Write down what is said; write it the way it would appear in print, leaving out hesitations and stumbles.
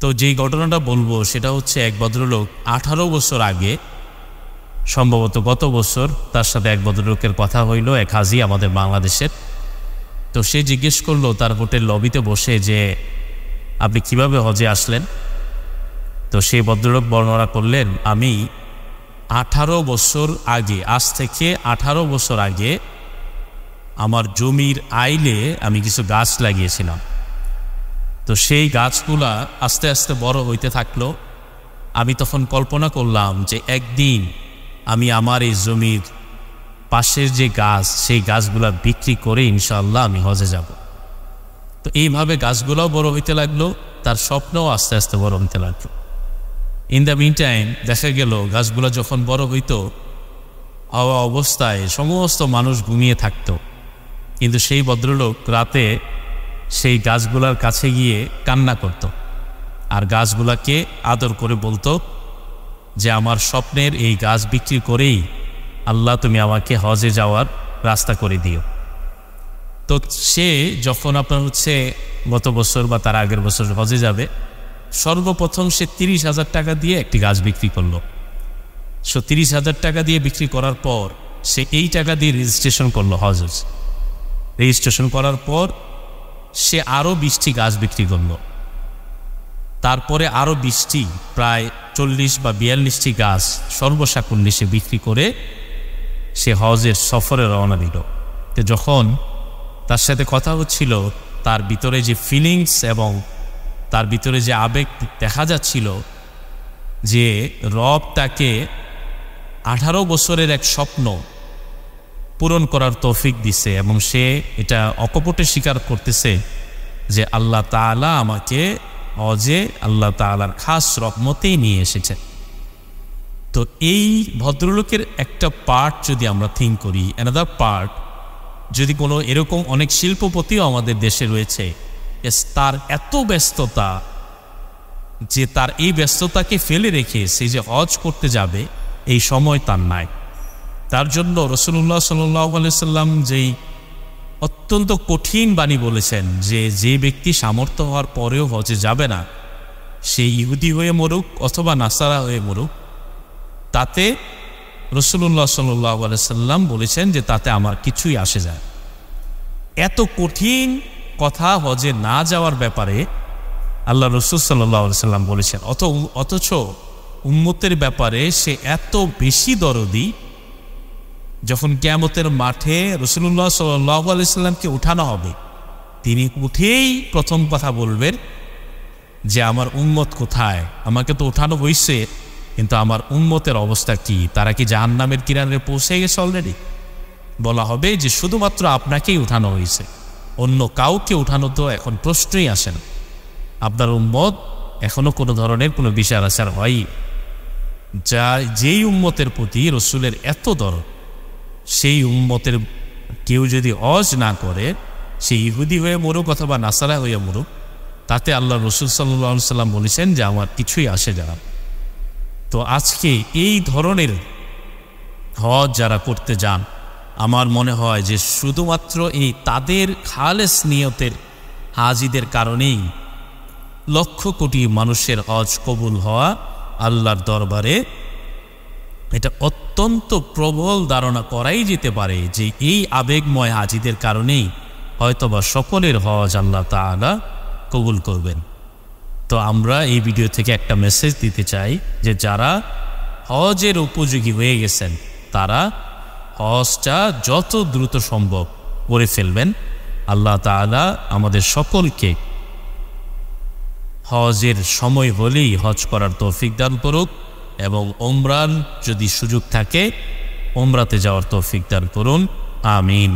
তো যেই ঘটনাটা বলবো সেটা হচ্ছে এক ভদ্রলোক 18 বছর আগে, সম্ভবত গত বছর, তার সাথে এক ভদ্রলোকের কথা হইল, এক হাজি আমাদের বাংলাদেশের। তো সে জিজ্ঞেস করলো তার হোটেল লবিতে বসে যে আপনি কিভাবে হজে আসলেন। তো সেই ভদ্রলোক বর্ণনা করলেন, আমি 18 বছর আগে, আজ থেকে 18 বছর আগে আমার জমির আইলে আমি কিছু গাছ লাগিয়েছিলাম। তো সেই গাছগুলা আস্তে আস্তে বড় হইতে থাকলো। আমি তখন কল্পনা করলাম যে একদিন আমি আমার এই জমির পাশের যে গাছ, সেই গাছগুলা বিক্রি করে ইনশাআল্লাহ আমি হজে যাব। তো এইভাবে গাছগুলাও বড় হইতে লাগলো, তার স্বপ্নও আস্তে আস্তে বড় হইতে লাগলো। ইন দ্য মিন টাইম দেখা গেল গাছগুলা যখন বড় হইতো, হওয়া অবস্থায় সমস্ত মানুষ ঘুমিয়ে থাকত, কিন্তু সেই ভদ্রলোক রাতে সেই গাছগুলার কাছে গিয়ে কান্না করত আর গাছগুলাকে আদর করে বলতো যে আমার স্বপ্নের এই গাছ বিক্রি করেই আল্লাহ তুমি আমাকে হজে যাওয়ার রাস্তা করে দিও। তো সে যখন আপনার হচ্ছে গত বছর বা তার আগের বছর হজে যাবে, সর্বপ্রথম সে 30,000 টাকা দিয়ে একটি গাছ বিক্রি করলো। 30,000 টাকা দিয়ে বিক্রি করার পর সে এই টাকা দিয়ে রেজিস্ট্রেশন করলো হজ। রেজিস্ট্রেশন করার পর সে আরও 20টি গাছ বিক্রি করলো। তারপরে আরও 20টি, প্রায় 40 বা 42টি গাছ সর্বসাকুল্যে সে বিক্রি করে সে হজের সফরে রওনা দিল। তো যখন তার সাথে কথা হচ্ছিল, তার ভিতরে যে ফিলিংস এবং তার ভিতরে যে আবেগ দেখা যাচ্ছিল, যে রব তাকে 18 বছরের এক স্বপ্ন পূরণ করার তৌফিক দিছে এবং সে এটা অকপটে স্বীকার করতেছে যে আল্লাহ তাআলা আমাকে হজে আল্লাহ তাআলার খাস রহমতেই নিয়ে এসেছে। তো এই ভদ্রলোকের একটা পার্ট যদি আমরা থিঙ্ক করি, অ্যানাদার পার্ট যদি কোনো এরকম অনেক শিল্পপতিও আমাদের দেশে রয়েছে, তার এত ব্যস্ততা যে তার এই ব্যস্ততাকে ফেলে রেখে সে যে হজ করতে যাবে এই সময় তার নাই। তার জন্য রাসূলুল্লাহ সাল্লাল্লাহু আলাইহি সাল্লাম যেই অত্যন্ত কঠিন বাণী বলেছেন যে ব্যক্তি সামর্থ্য হওয়ার পরেও হজে যাবে না, সে ইহুদি হয়ে মরুক অথবা নাসারা হয়ে মরুক, তাতে রাসূলুল্লাহ সাল্লাল্লাহু আলাইহি সাল্লাম বলেছেন যে তাতে আমার কিছুই আসে যায়। এত কঠিন কথা হজে না যাওয়ার ব্যাপারে আল্লাহ রাসূল সাল্লাল্লাহু আলাইহি সাল্লাম বলেছেন, অথচ উম্মতের ব্যাপারে সে এত বেশি দরদি, যখন কিয়ামতের মাঠে রাসূলুল্লাহ সাল্লাল্লাহু আলাইহি সাল্লামকে উঠানো হবে, তিনি উঠেই প্রথম কথা বলবেন যে আমার উম্মত কোথায়, আমাকে তো উঠানো হয়েছে কিন্তু আমার উম্মতের অবস্থা কি, তারা কি জাহান্নামের কিনারে পৌঁছে গেছে অলরেডি। বলা হবে যে শুধুমাত্র আপনাকেই উঠানো হয়েছে, অন্য কাউকে উঠানো তো এখন প্রশ্নই আসে না। আপনার উম্মত এখনো কোনো ধরনের কোনো বিচার আচার হয়, যা যেই উম্মতের প্রতি রসুলের এত দরদ, সেই উম্মতের কেউ যদি হজ না করে, সে ইহুদি হয়ে মরুক অথবা নাসারা হয়ে মরুক, তাতে আল্লাহ রসুল সাল্লাল্লাহু আলাইহি সাল্লাম বলেছেন যে আমার কিছুই আসে যায় না। তো আজকে এই ধরনের হজ যারা করতে যান, আমার মনে হয় যে শুধুমাত্র এই তাদের খালেস নিয়তের হাজিদের কারণেই লক্ষ কোটি মানুষের হজ কবুল হওয়া আল্লাহর দরবারে এটা অত্যন্ত প্রবল ধারণা করাই যেতে পারে যে এই আবেগময় হাজিদের কারণেই হয়তোবা সকলের হজ আল্লাহ তাআলা কবুল করবেন। তো আমরা এই ভিডিও থেকে একটা মেসেজ দিতে চাই যে যারা হজের উপযোগী হয়ে গেছেন তারা হজটা যত দ্রুত সম্ভব করে ফেলবেন। আল্লাহ তাআলা আমাদের সকলকে হজের সময় হলেই হজ করার তৌফিক দান করুক এবং উমরার যদি সুযোগ থাকে উমরাতে যাওয়ার তৌফিক দান করুন। আমিন।